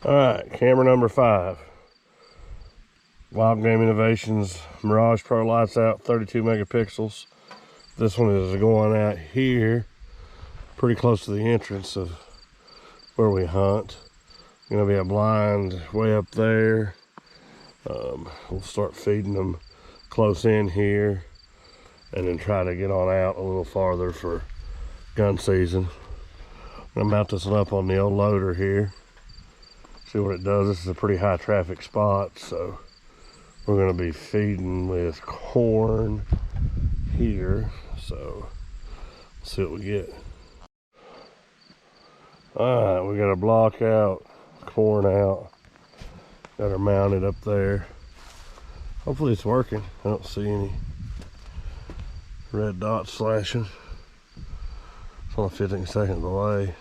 Alright, camera number 5. Wild Game Innovations Mirage Pro lights out, 32 megapixels. This one is going out here, pretty close to the entrance of where we hunt. Gonna be a blind way up there. We'll start feeding them close in here and then try to get on out a little farther for gun season. I'm gonna mount this one up on the old loader here. See what it does. This is a pretty high traffic spot, so we're going to be feeding with corn here. So let's see what we get. Alright, we got a block out, corn out. Got her mounted up there. Hopefully it's working. I don't see any red dots flashing. It's on a 15-second delay.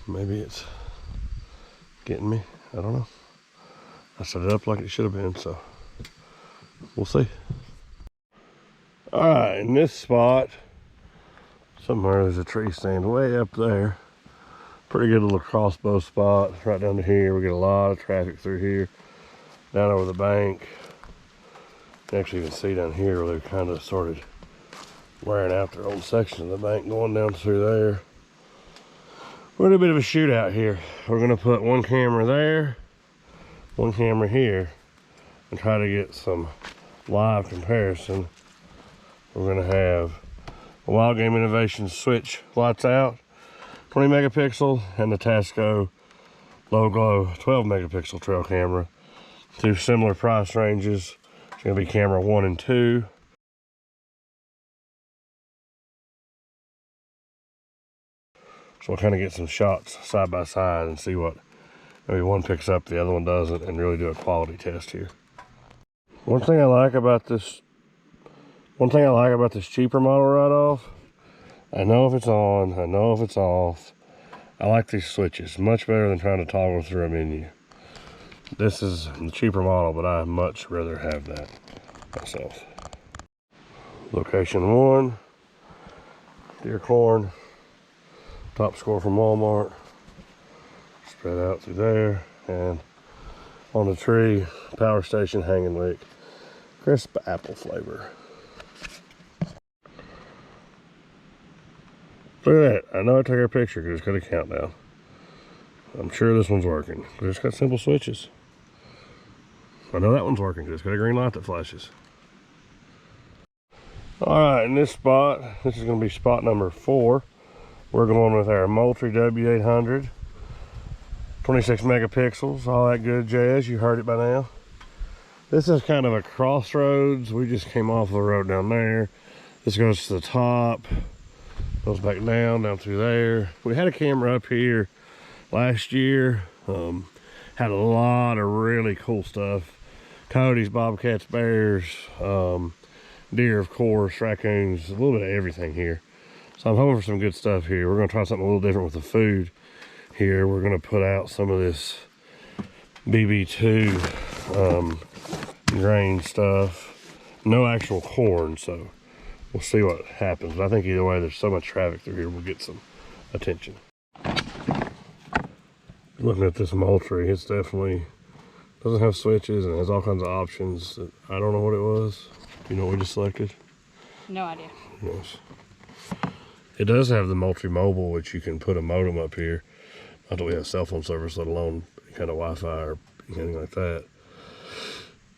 Maybe it's getting me. I don't know. I set it up like it should have been, so we'll see. Alright, in this spot, somewhere there's a tree stand way up there. Pretty good little crossbow spot. Right down to here. We get a lot of traffic through here. Down over the bank. You actually can see down here where they've kind of started wearing out their own section of the bank going down through there. We're in a bit of a shootout here. We're gonna put one camera there, one camera here, and try to get some live comparison. We're gonna have a Wild Game Innovations switch lights out, 20 megapixel, and the Tasco Low Glow 12 megapixel trail camera. Two similar price ranges. It's gonna be camera 1 and 2. So we'll kind of get some shots side by side and see what maybe one picks up, the other one doesn't, and really do a quality test here. One thing I like about this cheaper model right off, I know if it's on, I know if it's off. I like these switches much better than trying to toggle through a menu. This is the cheaper model, but I much rather have that myself. Location 1, deer corn. Top score from Walmart. Spread out through there, and on the tree, power station hanging wick. Crisp apple flavor. Look at that. I know I took a picture because it's got a countdown. I'm sure this one's working. It's got simple switches. I know that one's working because it's got a green light that flashes. Alright, in this spot, this is going to be spot number 4. We're going with our Moultrie W800, 26 megapixels, all that good jazz. You heard it by now. This is kind of a crossroads. We just came off the road down there. This goes to the top, goes back down through there. We had a camera up here last year. Had a lot of really cool stuff. Coyotes, bobcats, bears, deer, of course, raccoons, a little bit of everything here. So I'm hoping for some good stuff here. We're gonna try something a little different with the food here. We're gonna put out some of this BB2 grain stuff. No actual corn, so we'll see what happens. But I think either way, there's so much traffic through here, we'll get some attention. Looking at this Moultrie, it's definitely doesn't have switches and has all kinds of options that I don't know what it was. You know what we just selected? No idea. Yes. It does have the Moultrie Mobile, which you can put a modem up here. Not that we have cell phone service, let alone kind of Wi-Fi or anything like that,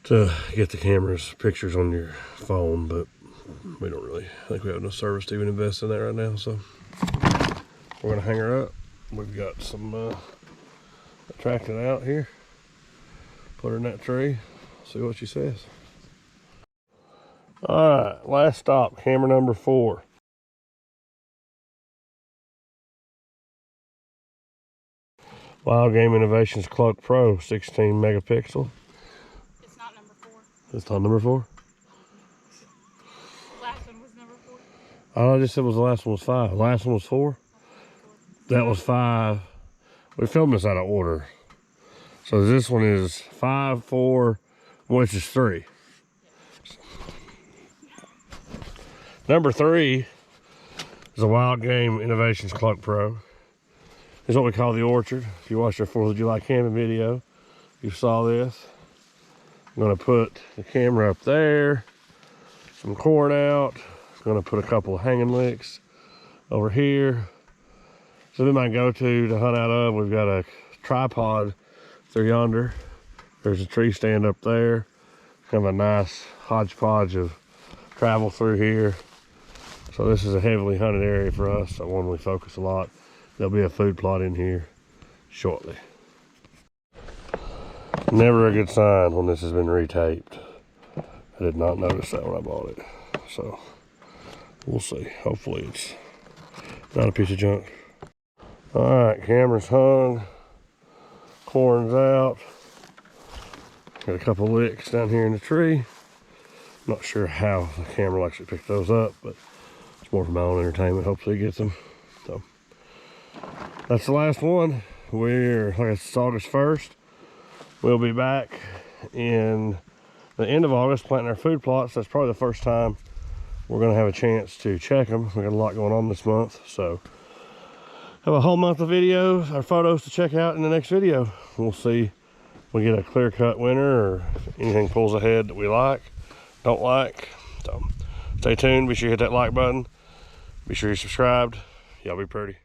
to get the camera's pictures on your phone, but we don't really think we have enough service to even invest in that right now, so we're gonna hang her up. We've got some attractant out here. Put her in that tree, see what she says. All right, last stop, camera number 4. Wild Game Innovations Cloak Pro, 16 megapixel. It's not number 4. It's not number 4? Last one was number 4. Oh, I just said the last one was 5. Last one was 4? That was 5. We filmed this out of order. So this one is 5, 4, which is 3. Number 3 is a Wild Game Innovations Cloak Pro. This is what we call the orchard. If you watched our 4th of July camping video, you saw this. I'm gonna put the camera up there, some corn out. I'm gonna put a couple of hanging licks over here. So then my go-to to hunt out of, we've got a tripod through yonder. There's a tree stand up there. Kind of a nice hodgepodge of travel through here. So this is a heavily hunted area for us, so one we focus a lot. There'll be a food plot in here shortly. Never a good sign when this has been retaped. I did not notice that when I bought it. So we'll see. Hopefully it's not a piece of junk. All right, camera's hung. Corn's out. Got a couple licks down here in the tree. Not sure how the camera will actually pick those up, but it's more for my own entertainment. Hopefully it gets them. So that's the last one. We're, like it's August 1st. We'll be back in the end of August planting our food plots. That's probably the first time we're gonna have a chance to check them. We got a lot going on this month, so have a whole month of videos or photos to check out in the next video. We'll see if we get a clear-cut winner or if anything pulls ahead that we like, don't like. So stay tuned. Be sure you hit that like button. Be sure you're subscribed. Y'all be pretty.